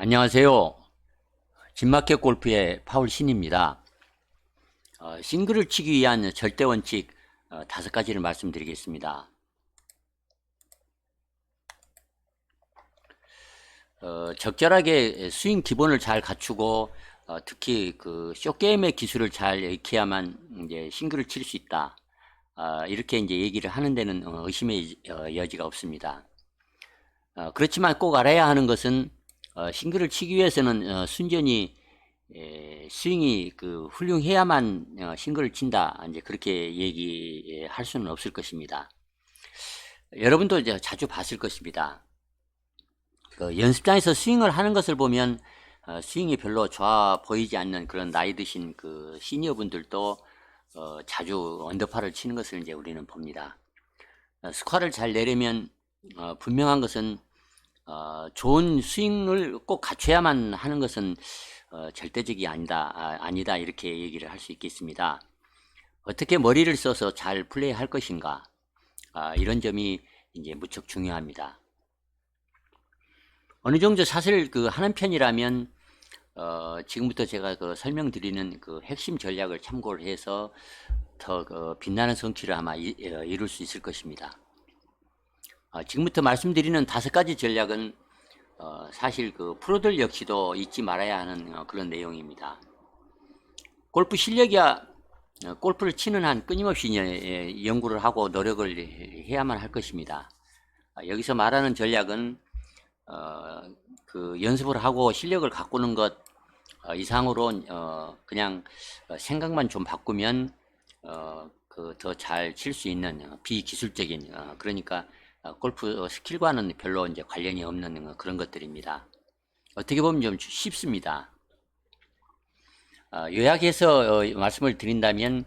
안녕하세요. 진마켓 골프의 파울 신입니다. 싱글을 치기 위한 절대 원칙 5가지를 말씀드리겠습니다. 적절하게 스윙 기본을 잘 갖추고 특히 그 숏게임의 기술을 잘 익혀야만 이제 싱글을 칠 수 있다. 이렇게 이제 얘기를 하는 데는 의심의 여지가 없습니다. 그렇지만 꼭 알아야 하는 것은 싱글을 치기 위해서는 순전히 스윙이 훌륭해야만 싱글을 친다. 이제 그렇게 얘기할 수는 없을 것입니다. 여러분도 이제 자주 봤을 것입니다. 연습장에서 스윙을 하는 것을 보면 스윙이 별로 좋아 보이지 않는 그런 나이 드신 그 시니어 분들도 자주 언더파를 치는 것을 이제 우리는 봅니다. 스코어를 잘 내려면 분명한 것은 좋은 스윙을 꼭 갖춰야만 하는 것은 절대적이 아니다 이렇게 얘기를 할 수 있겠습니다. 어떻게 머리를 써서 잘 플레이할 것인가 이런 점이 이제 무척 중요합니다. 어느 정도 샷을 하는 편이라면 지금부터 제가 설명드리는 핵심 전략을 참고를 해서 더 빛나는 성취를 아마 이룰 수 있을 것입니다. 지금부터 말씀드리는 5가지 전략은 사실 프로들 역시도 잊지 말아야 하는 그런 내용입니다. 골프 실력이야 골프를 치는 한 끊임없이 연구를 하고 노력을 해야만 할 것입니다. 여기서 말하는 전략은 연습을 하고 실력을 가꾸는 것 이상으로 그냥 생각만 좀 바꾸면 더 잘 칠 수 있는 비기술적인 그러니까 골프 스킬과는 별로 이제 관련이 없는 그런 것들입니다. 어떻게 보면 좀 쉽습니다. 요약해서 말씀을 드린다면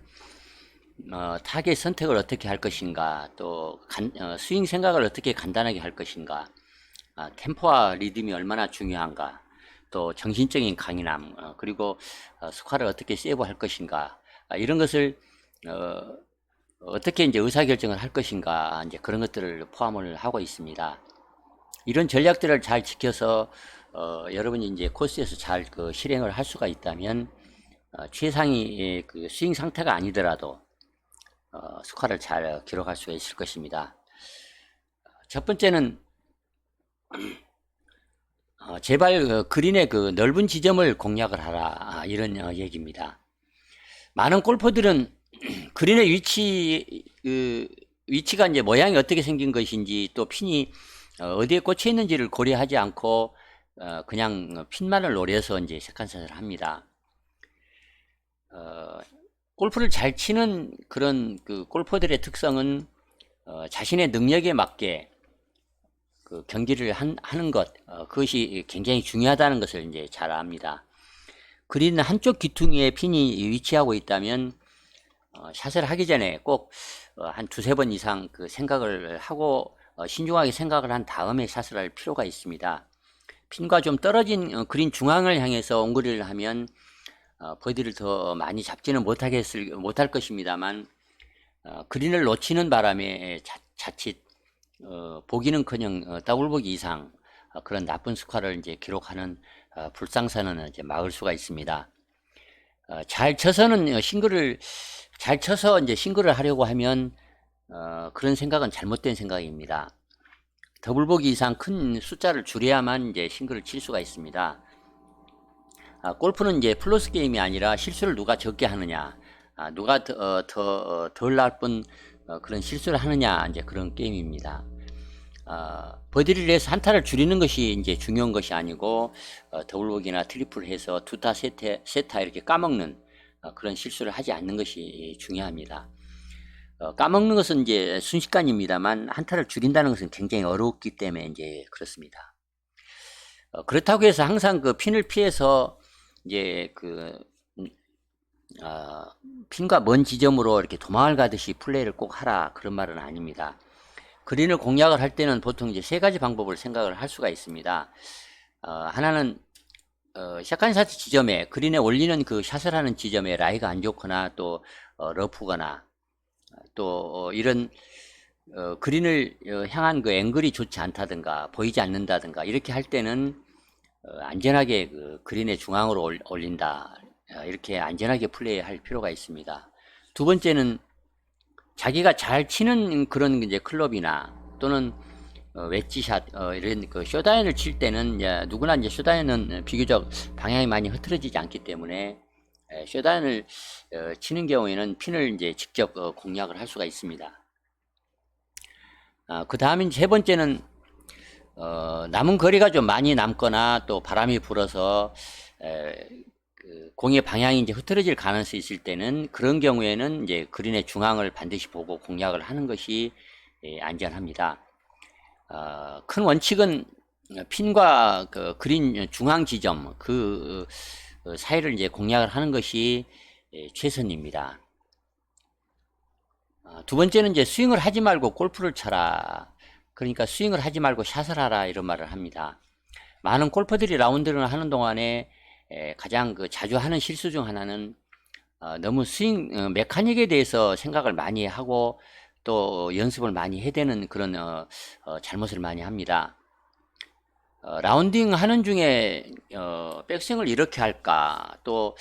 타겟 선택을 어떻게 할 것인가, 또 스윙 생각을 어떻게 간단하게 할 것인가, 템포와 리듬이 얼마나 중요한가, 또 정신적인 강인함, 그리고 스코어를 어떻게 세이브할 것인가, 이런 것을 어떻게 이제 의사결정을 할 것인가, 이제 그런 것들을 포함을 하고 있습니다. 이런 전략들을 잘 지켜서 여러분이 이제 코스에서 잘 실행을 할 수가 있다면 최상의 스윙 상태가 아니더라도 스코어를 잘 기록할 수가 있을 것입니다. 첫 번째는 제발 그린의 넓은 지점을 공략을 하라 이런 얘기입니다. 많은 골퍼들은 그린의 위치가 이제 모양이 어떻게 생긴 것인지 또 핀이 어디에 꽂혀 있는지를 고려하지 않고 그냥 핀만을 노려서 이제 세컨샷을 합니다. 골프를 잘 치는 그런 골퍼들의 특성은 자신의 능력에 맞게 경기를 하는 것, 그것이 굉장히 중요하다는 것을 이제 잘 압니다. 그린 한쪽 귀퉁이에 핀이 위치하고 있다면 샷을 하기 전에 꼭 한 2~3번 이상 생각을 하고 신중하게 생각을 한 다음에 샷을 할 필요가 있습니다. 핀과 좀 떨어진 그린 중앙을 향해서 옹그리를 하면 버디를 더 많이 잡지는 못할 것입니다만 그린을 놓치는 바람에 자칫 보기는커녕 더블 보기 이상 그런 나쁜 스코어를 이제 기록하는 불상사는 이제 막을 수가 있습니다. 잘 쳐서는 잘 쳐서 이제 싱글을 하려고 하면 그런 생각은 잘못된 생각입니다. 더블 보기 이상 큰 숫자를 줄여야만 이제 싱글을 칠 수가 있습니다. 골프는 이제 플러스 게임이 아니라 실수를 누가 적게 하느냐, 누가 덜 나쁜 그런 실수를 하느냐, 이제 그런 게임입니다. 버디를 해서 한타를 줄이는 것이 이제 중요한 것이 아니고 더블보기나 트리플 해서 두타 세타 이렇게 까먹는 그런 실수를 하지 않는 것이 중요합니다. 까먹는 것은 이제 순식간입니다만 한타를 줄인다는 것은 굉장히 어렵기 때문에 이제 그렇습니다. 그렇다고 해서 항상 핀을 피해서 이제 핀과 먼 지점으로 이렇게 도망을 가듯이 플레이를 꼭 하라 그런 말은 아닙니다. 그린을 공략을 할 때는 보통 이제 3가지 방법을 생각을 할 수가 있습니다. 하나는 샷 지점에 그린에 올리는 샷을 하는 지점에 라이가 안 좋거나 또 러프거나 또 이런 그린을 향한 앵글이 좋지 않다든가 보이지 않는다든가 이렇게 할 때는 안전하게 그 그린의 중앙으로 올린다. 이렇게 안전하게 플레이할 필요가 있습니다. 두 번째는 자기가 잘 치는 그런 이제 클럽이나 또는 웨지샷 이런 그 쇼다이언을 칠 때는 이제 누구나 이제 쇼다이언은 비교적 방향이 많이 흐트러지지 않기 때문에 쇼다이언을 치는 경우에는 핀을 이제 직접 공략을 할 수가 있습니다. 그 다음에 세 번째는 남은 거리가 좀 많이 남거나 또 바람이 불어서 그 공의 방향이 이제 흐트러질 가능성이 있을 때는 그런 경우에는 이제 그린의 중앙을 반드시 보고 공략을 하는 것이 안전합니다. 큰 원칙은 핀과 그 그린 중앙 지점 그 사이를 이제 공략을 하는 것이 최선입니다. 두 번째는 이제 스윙을 하지 말고 골프를 쳐라. 그러니까 스윙을 하지 말고 샷을 하라 이런 말을 합니다. 많은 골퍼들이 라운드를 하는 동안에 가장 그 자주 하는 실수 중 하나는 너무 스윙 메카닉에 대해서 생각을 많이 하고 또 연습을 많이 해야 되는 그런 잘못을 많이 합니다. 라운딩 하는 중에 백스윙을 이렇게 할까 또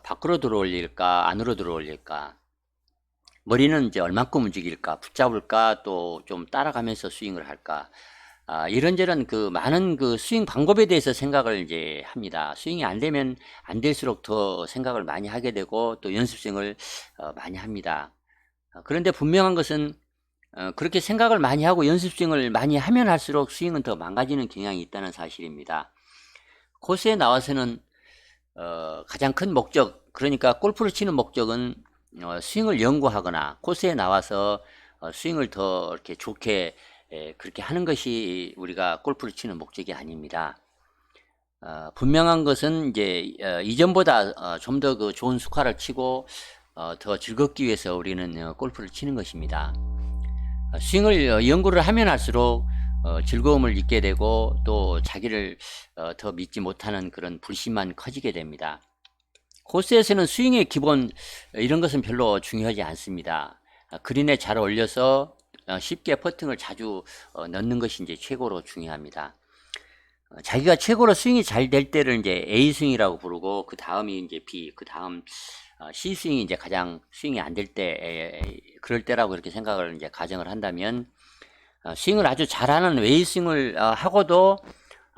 밖으로 들어올릴까 안으로 들어올릴까 머리는 이제 얼만큼 움직일까 붙잡을까 또 좀 따라가면서 스윙을 할까 이런저런 그 많은 그 스윙 방법에 대해서 생각을 이제 합니다. 스윙이 안 되면 안 될수록 더 생각을 많이 하게 되고 또 연습 스윙을 많이 합니다. 그런데 분명한 것은 그렇게 생각을 많이 하고 연습 스윙을 많이 하면 할수록 스윙은 더 망가지는 경향이 있다는 사실입니다. 코스에 나와서는 가장 큰 목적 그러니까 골프를 치는 목적은 스윙을 연구하거나 코스에 나와서 스윙을 더 이렇게 좋게 그렇게 하는 것이 우리가 골프를 치는 목적이 아닙니다. 분명한 것은 이제 이전보다 좀 더 그 좋은 스코어를 치고 더 즐겁기 위해서 우리는 골프를 치는 것입니다. 스윙을 연구를 하면 할수록 즐거움을 잊게 되고 또 자기를 더 믿지 못하는 그런 불신만 커지게 됩니다. 코스에서는 스윙의 기본 이런 것은 별로 중요하지 않습니다. 그린에 잘 올려서 쉽게 퍼팅을 자주 넣는 것이 이제 최고로 중요합니다. 자기가 최고로 스윙이 잘 될 때를 이제 A 스윙이라고 부르고 그 다음이 이제 B, 그 다음 C 스윙이 이제 가장 스윙이 안 될 때 그럴 때라고 이렇게 생각을 이제 가정을 한다면 스윙을 아주 잘하는 웨이 스윙을 하고도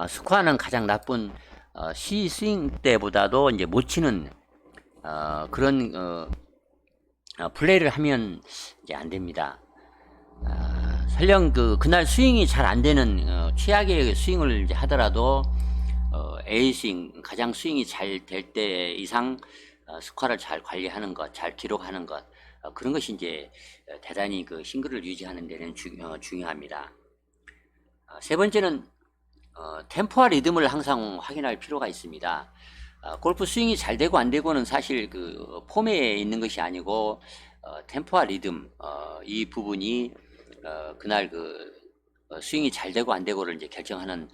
스코어는 가장 나쁜 C 스윙 때보다도 이제 못 치는 그런 플레이를 하면 이제 안 됩니다. 설령 그날 스윙이 잘 안 되는 최악의 스윙을 이제 하더라도 A 스윙 가장 스윙이 잘 될 때 이상 스코어를 잘 관리하는 것, 잘 기록하는 것 그런 것이 이제 대단히 그 싱글을 유지하는 데는 중요합니다. 세 번째는 템포와 리듬을 항상 확인할 필요가 있습니다. 골프 스윙이 잘 되고 안 되고는 사실 그 폼에 있는 것이 아니고 템포와 리듬 이 부분이 그날 그 스윙이 잘 되고 안 되고를 이제 결정하는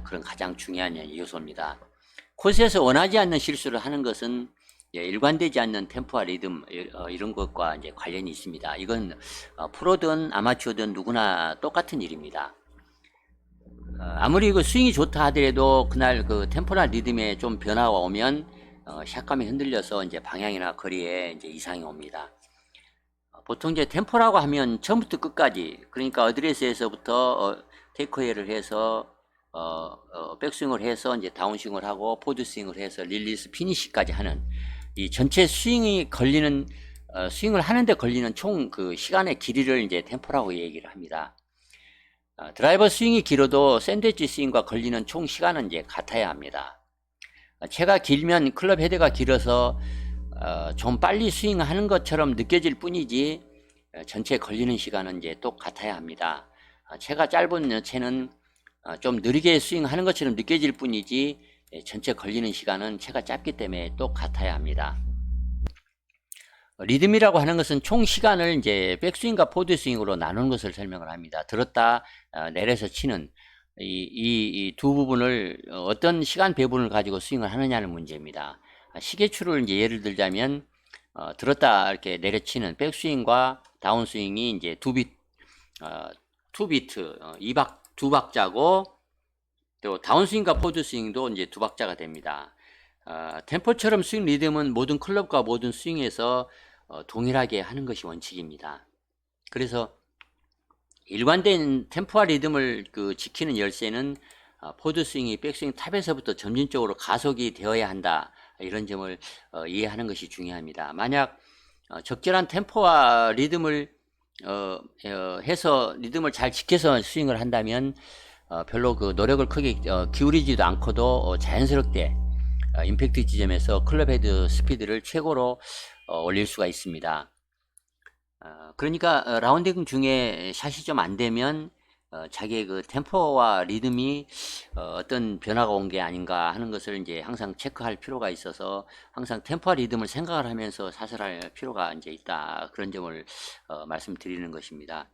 그런 가장 중요한 요소입니다. 코스에서 원하지 않는 실수를 하는 것은 일관되지 않는 템포와 리듬 이런 것과 이제 관련이 있습니다. 이건 프로든 아마추어든 누구나 똑같은 일입니다. 아무리 그 스윙이 좋다 하더라도 그날 그 템포나 리듬에 좀 변화가 오면 샷감이 흔들려서 이제 방향이나 거리에 이제 이상이 옵니다. 보통 이제 템포라고 하면 처음부터 끝까지 그러니까 어드레스에서부터 테이크어웨이를 해서 백스윙을 해서 이제 다운스윙을 하고 포드스윙을 해서 릴리스 피니시까지 하는 이 전체 스윙이 걸리는 스윙을 하는데 걸리는 총 그 시간의 길이를 이제 템포라고 얘기를 합니다. 드라이버 스윙이 길어도 샌드위치 스윙과 걸리는 총 시간은 이제 같아야 합니다. 채가 길면 클럽 헤드가 길어서 좀 빨리 스윙하는 것처럼 느껴질 뿐이지 전체 걸리는 시간은 이제 똑같아야 합니다. 채가 짧은 채는 좀 느리게 스윙하는 것처럼 느껴질 뿐이지 전체 걸리는 시간은 채가 짧기 때문에 똑같아야 합니다. 리듬이라고 하는 것은 총 시간을 이제 백스윙과 포드스윙으로 나누는 것을 설명을 합니다. 들었다 내려서 치는 이 두 부분을 어떤 시간 배분을 가지고 스윙을 하느냐는 문제입니다. 시계추를 이제 예를 들자면 들었다 이렇게 내려치는 백스윙과 다운스윙이 이제 두 비트 두 박자고 또 다운스윙과 포드스윙도 이제 두 박자가 됩니다. 템포처럼 스윙 리듬은 모든 클럽과 모든 스윙에서 동일하게 하는 것이 원칙입니다. 그래서 일관된 템포와 리듬을 지키는 열쇠는 포드스윙이 백스윙 탑에서부터 점진적으로 가속이 되어야 한다. 이런 점을 이해하는 것이 중요합니다. 만약 적절한 템포와 리듬을 해서 리듬을 잘 지켜서 스윙을 한다면 별로 노력을 크게 기울이지도 않고도 자연스럽게 임팩트 지점에서 클럽 헤드 스피드를 최고로 올릴 수가 있습니다. 그러니까 라운딩 중에 샷이 좀 안 되면 자기의 그 템포와 리듬이 어떤 변화가 온 게 아닌가 하는 것을 이제 항상 체크할 필요가 있어서 항상 템포와 리듬을 생각을 하면서 샷을 할 필요가 이제 있다. 그런 점을 말씀드리는 것입니다.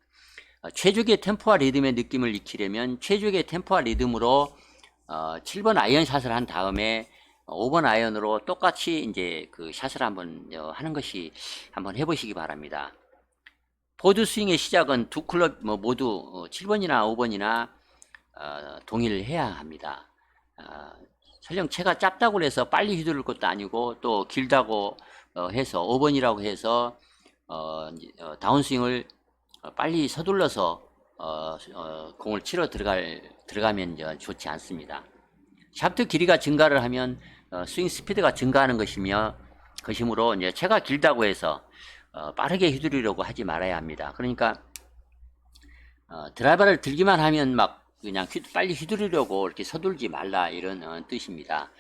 최적의 템포와 리듬의 느낌을 익히려면 최적의 템포와 리듬으로 7번 아이언 샷을 한 다음에 5번 아이언으로 똑같이 이제 그 샷을 한번 하는 것이 한번 해보시기 바랍니다. 포드 스윙의 시작은 두 클럽 모두 7번이나 5번이나 동일해야 합니다. 설령 채가 짧다고 해서 빨리 휘두를 것도 아니고 또 길다고 해서 5번이라고 해서 다운스윙을 빨리 서둘러서 공을 치러 들어가면 좋지 않습니다. 샤프트 길이가 증가를 하면 스윙 스피드가 증가하는 것이므로 이제 채가 길다고 해서 빠르게 휘두르려고 하지 말아야 합니다. 그러니까 드라이버를 들기만 하면 막 그냥 빨리 휘두르려고 이렇게 서둘지 말라 이런 뜻입니다.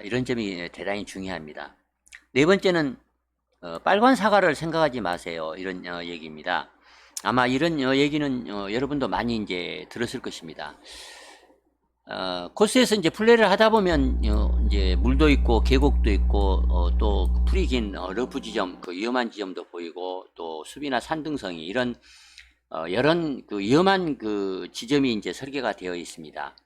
이런 점이 대단히 중요합니다. 네 번째는 빨간 사과를 생각하지 마세요. 이런 얘기입니다. 아마 이런 얘기는 여러분도 많이 이제 들었을 것입니다. 코스에서 이제 플레이를 하다 보면 이제 물도 있고 계곡도 있고 또 풀이 긴 러프 지점, 그 위험한 지점도 보이고 또 숲이나 산등성이 이런 여러 그 위험한 그 지점이 이제 설계가 되어 있습니다.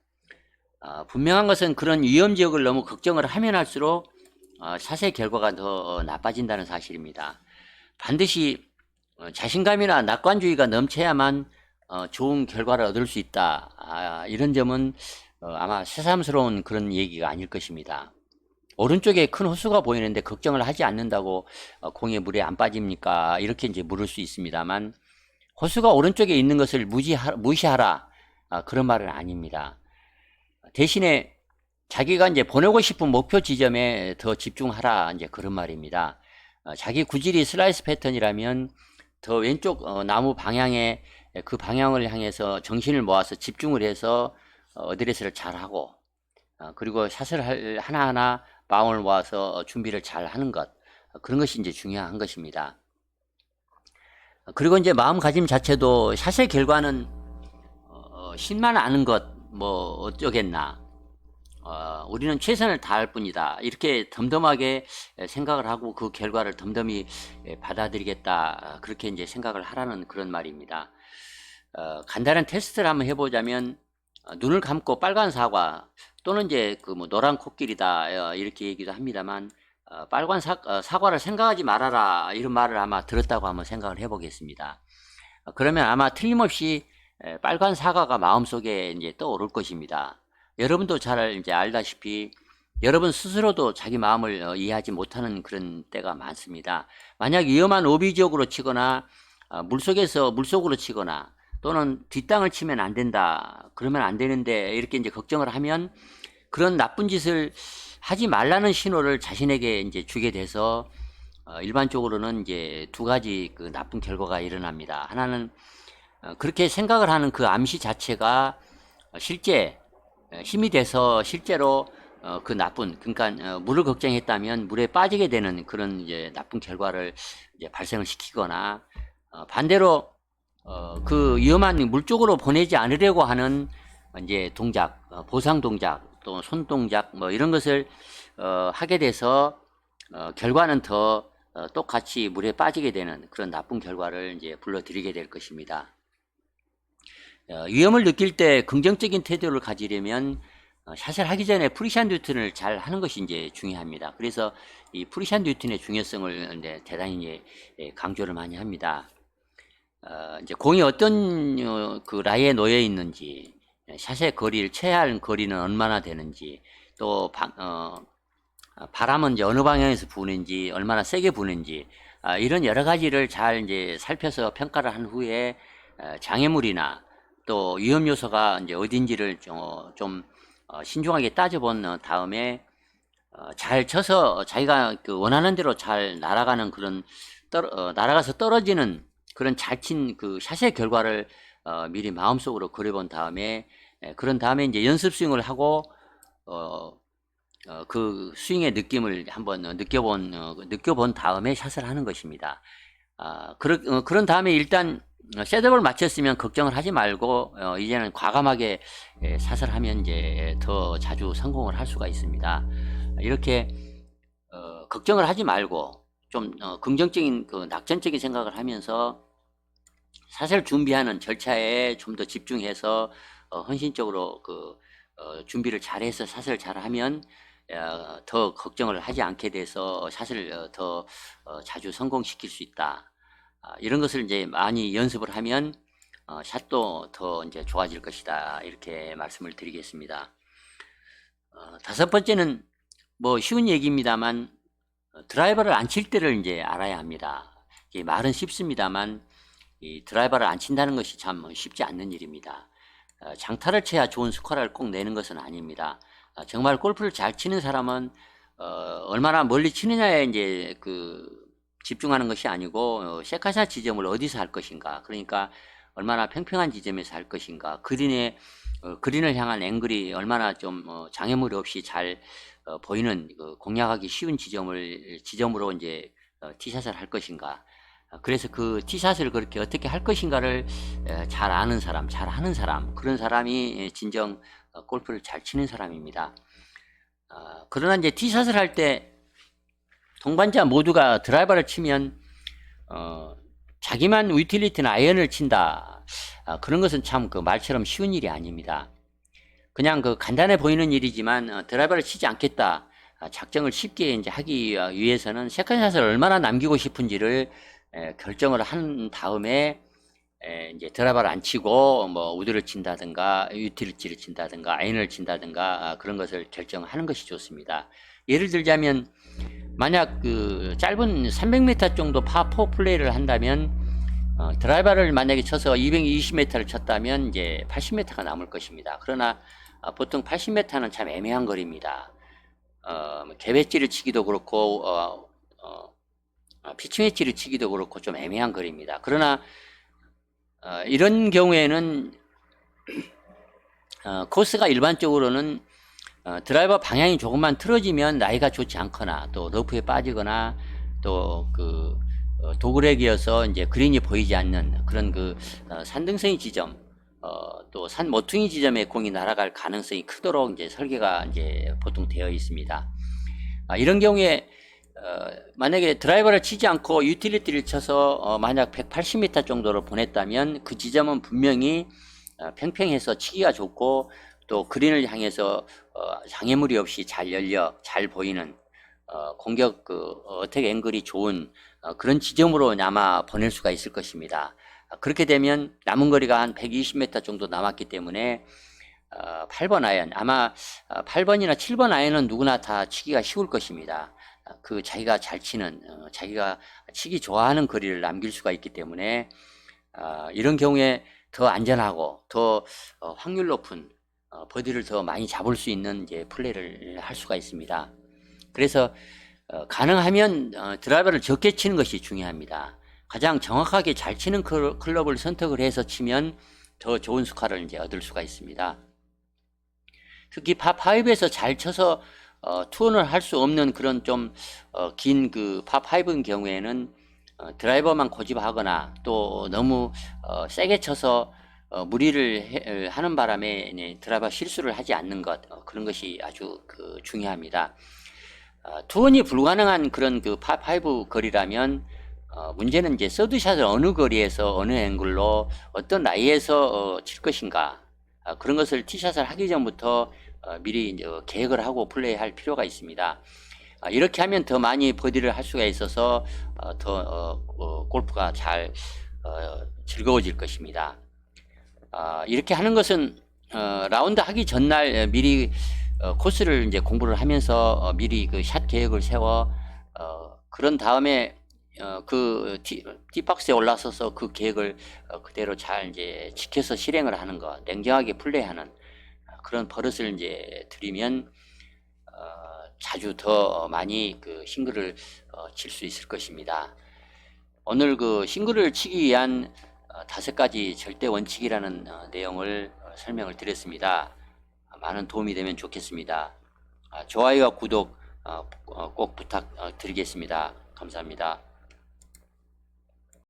분명한 것은 그런 위험 지역을 너무 걱정을 하면 할수록 샷의 결과가 더 나빠진다는 사실입니다. 반드시 자신감이나 낙관주의가 넘쳐야만 좋은 결과를 얻을 수 있다. 이런 점은 아마 새삼스러운 그런 얘기가 아닐 것입니다. 오른쪽에 큰 호수가 보이는데 걱정을 하지 않는다고 공에 물에 안 빠집니까? 이렇게 이제 물을 수 있습니다만 호수가 오른쪽에 있는 것을 무시하라. 그런 말은 아닙니다. 대신에 자기가 이제 보내고 싶은 목표 지점에 더 집중하라. 이제 그런 말입니다. 자기 구질이 슬라이스 패턴이라면 더 왼쪽 나무 방향에 그 방향을 향해서 정신을 모아서 집중을 해서 어드레스를 잘 하고 그리고 샷을 하나하나 마음을 모아서 준비를 잘 하는 것, 그런 것이 이제 중요한 것입니다. 그리고 이제 마음가짐 자체도 샷의 결과는 신만 아는 것 뭐 어쩌겠나, 우리는 최선을 다할 뿐이다, 이렇게 덤덤하게 생각을 하고 그 결과를 덤덤히 받아들이겠다, 그렇게 이제 생각을 하라는 그런 말입니다. 간단한 테스트를 한번 해보자면 눈을 감고 빨간 사과 또는 이제 그 뭐 노란 코끼리다 이렇게 얘기도 합니다만 빨간 사과를 생각하지 말아라, 이런 말을 아마 들었다고 한번 생각을 해보겠습니다. 그러면 아마 틀림없이 빨간 사과가 마음속에 이제 떠오를 것입니다. 여러분도 잘 이제 알다시피 여러분 스스로도 자기 마음을 이해하지 못하는 그런 때가 많습니다. 만약 위험한 오비 지역으로 치거나 물속으로 치거나 또는 뒷땅을 치면 안 된다, 그러면 안 되는데 이렇게 이제 걱정을 하면 그런 나쁜 짓을 하지 말라는 신호를 자신에게 이제 주게 돼서 일반적으로는 이제 두 가지 그 나쁜 결과가 일어납니다. 하나는 그렇게 생각을 하는 그 암시 자체가 실제 힘이 돼서 실제로 그 나쁜, 그러니까 물을 걱정했다면 물에 빠지게 되는 그런 이제 나쁜 결과를 이제 발생을 시키거나 반대로 그 위험한 물 쪽으로 보내지 않으려고 하는 이제 동작, 보상 동작, 또 손 동작 뭐 이런 것을 하게 돼서 결과는 더 똑같이 물에 빠지게 되는 그런 나쁜 결과를 이제 불러들이게 될 것입니다. 위험을 느낄 때 긍정적인 태도를 가지려면 샷을 하기 전에 프리샷 루틴을 잘 하는 것이 이제 중요합니다. 그래서 이 프리샷 루틴의 중요성을 이제 대단히 이제 강조를 많이 합니다. 이제 공이 어떤 그 라이에 놓여 있는지, 샷의 거리를 쳐야 할 거리는 얼마나 되는지, 또 바람은 이제 어느 방향에서 부는지, 얼마나 세게 부는지, 이런 여러 가지를 잘 이제 살펴서 평가를 한 후에 장애물이나 또 위험 요소가 이제 어딘지를 좀 신중하게 따져본 다음에 잘 쳐서 자기가 그 원하는 대로 잘 날아가는 그런 날아가서 떨어지는 그런 잘 친 그 샷의 결과를 미리 마음속으로 그려본 다음에 그런 다음에 이제 연습 스윙을 하고 그 스윙의 느낌을 한번 느껴본 다음에 샷을 하는 것입니다. 그런 다음에 일단 셋업을 마쳤으면 걱정을 하지 말고 이제는 과감하게 샷을 하면 이제 더 자주 성공을 할 수가 있습니다. 이렇게 걱정을 하지 말고 좀 긍정적인 그 낙천적인 생각을 하면서 샷을 준비하는 절차에 좀 더 집중해서 헌신적으로 준비를 잘해서 샷을 잘하면 더 걱정을 하지 않게 돼서 샷을 더 자주 성공시킬 수 있다. 이런 것을 이제 많이 연습을 하면 샷도 더 이제 좋아질 것이다. 이렇게 말씀을 드리겠습니다. 다섯 번째는 뭐 쉬운 얘기입니다만 드라이버를 안 칠 때를 이제 알아야 합니다. 말은 쉽습니다만 이 드라이버를 안 친다는 것이 참 쉽지 않는 일입니다. 장타를 쳐야 좋은 스코어를 꼭 내는 것은 아닙니다. 정말 골프를 잘 치는 사람은 얼마나 멀리 치느냐에 이제 집중하는 것이 아니고 세카샷 지점을 어디서 할 것인가, 그러니까 얼마나 평평한 지점에서 할 것인가, 그린을 향한 앵글이 얼마나 좀 장애물이 없이 잘 보이는 공략하기 쉬운 지점으로 이제 티샷을 할 것인가. 그래서 그 티샷을 그렇게 어떻게 할 것인가를 잘 아는 사람, 잘 하는 사람, 그런 사람이 진정 골프를 잘 치는 사람입니다. 그러나 이제 티샷을 할 때 동반자 모두가 드라이버를 치면 자기만 유틸리티나 아이언을 친다, 그런 것은 참 그 말처럼 쉬운 일이 아닙니다. 그냥 간단해 보이는 일이지만 드라이버를 치지 않겠다 작정을 쉽게 이제 하기 위해서는 세컨샷을 얼마나 남기고 싶은지를 결정을 한 다음에 이제 드라이버를 안 치고 뭐 우드를 친다든가 유틸리티를 친다든가 아이언을 친다든가 그런 것을 결정하는 것이 좋습니다. 예를 들자면 만약 짧은 300m 정도 파4 플레이를 한다면 드라이버를 만약에 쳐서 220m를 쳤다면 이제 80m가 남을 것입니다. 그러나 보통 80m는 참 애매한 거리입니다. 개배지를 치기도 그렇고 피칭 웨지를 치기도 그렇고 좀 애매한 거리입니다. 그러나 이런 경우에는 코스가 일반적으로는 드라이버 방향이 조금만 틀어지면 나이가 좋지 않거나 또 러프에 빠지거나 또 도그렉이어서 이제 그린이 보이지 않는 그런 산등성이 지점, 또 산 모퉁이 지점에 공이 날아갈 가능성이 크도록 이제 설계가 이제 보통 되어 있습니다. 이런 경우에 만약에 드라이버를 치지 않고 유틸리티를 쳐서 만약 180m 정도로 보냈다면 그 지점은 분명히 평평해서 치기가 좋고 또 그린을 향해서 장애물이 없이 잘 열려 잘 보이는 공격 어택 앵글이 좋은 그런 지점으로 아마 보낼 수가 있을 것입니다. 그렇게 되면 남은 거리가 한 120m 정도 남았기 때문에 8번 아이언, 아마 8번이나 7번 아이언은 누구나 다 치기가 쉬울 것입니다. 자기가 잘 치는, 자기가 치기 좋아하는 거리를 남길 수가 있기 때문에 이런 경우에 더 안전하고 더 확률 높은 버디를 더 많이 잡을 수 있는 이제 플레이를 할 수가 있습니다. 그래서 가능하면 드라이버를 적게 치는 것이 중요합니다. 가장 정확하게 잘 치는 클럽을 선택을 해서 치면 더 좋은 스코어를 이제 얻을 수가 있습니다. 특히 파5에서 잘 쳐서 투혼을 할 수 없는 그런 좀 긴 파5인 경우에는 드라이버만 고집하거나 또 너무 세게 쳐서 무리를 하는 바람에 드라이버 실수를 하지 않는 것, 그런 것이 아주 중요합니다. 투혼이 불가능한 그런 파5 거리라면 문제는 이제 서드샷을 어느 거리에서 어느 앵글로 어떤 라이에서 칠 것인가, 그런 것을 티샷을 하기 전부터 미리 이제 계획을 하고 플레이할 필요가 있습니다. 이렇게 하면 더 많이 버디를 할 수가 있어서 더 골프가 잘 즐거워질 것입니다. 이렇게 하는 것은 라운드 하기 전날 미리 코스를 이제 공부를 하면서 미리 그 샷 계획을 세워 그런 다음에 그 티박스에 올라서서 그 계획을 그대로 잘 이제 지켜서 실행을 하는 거, 냉정하게 플레이하는 그런 버릇을 이제 들이면 자주 더 많이 그 싱글을 칠 수 있을 것입니다. 오늘 그 싱글을 치기 위한 5가지 절대 원칙이라는 내용을 설명을 드렸습니다. 많은 도움이 되면 좋겠습니다. 좋아요와 구독 꼭 부탁드리겠습니다. 감사합니다.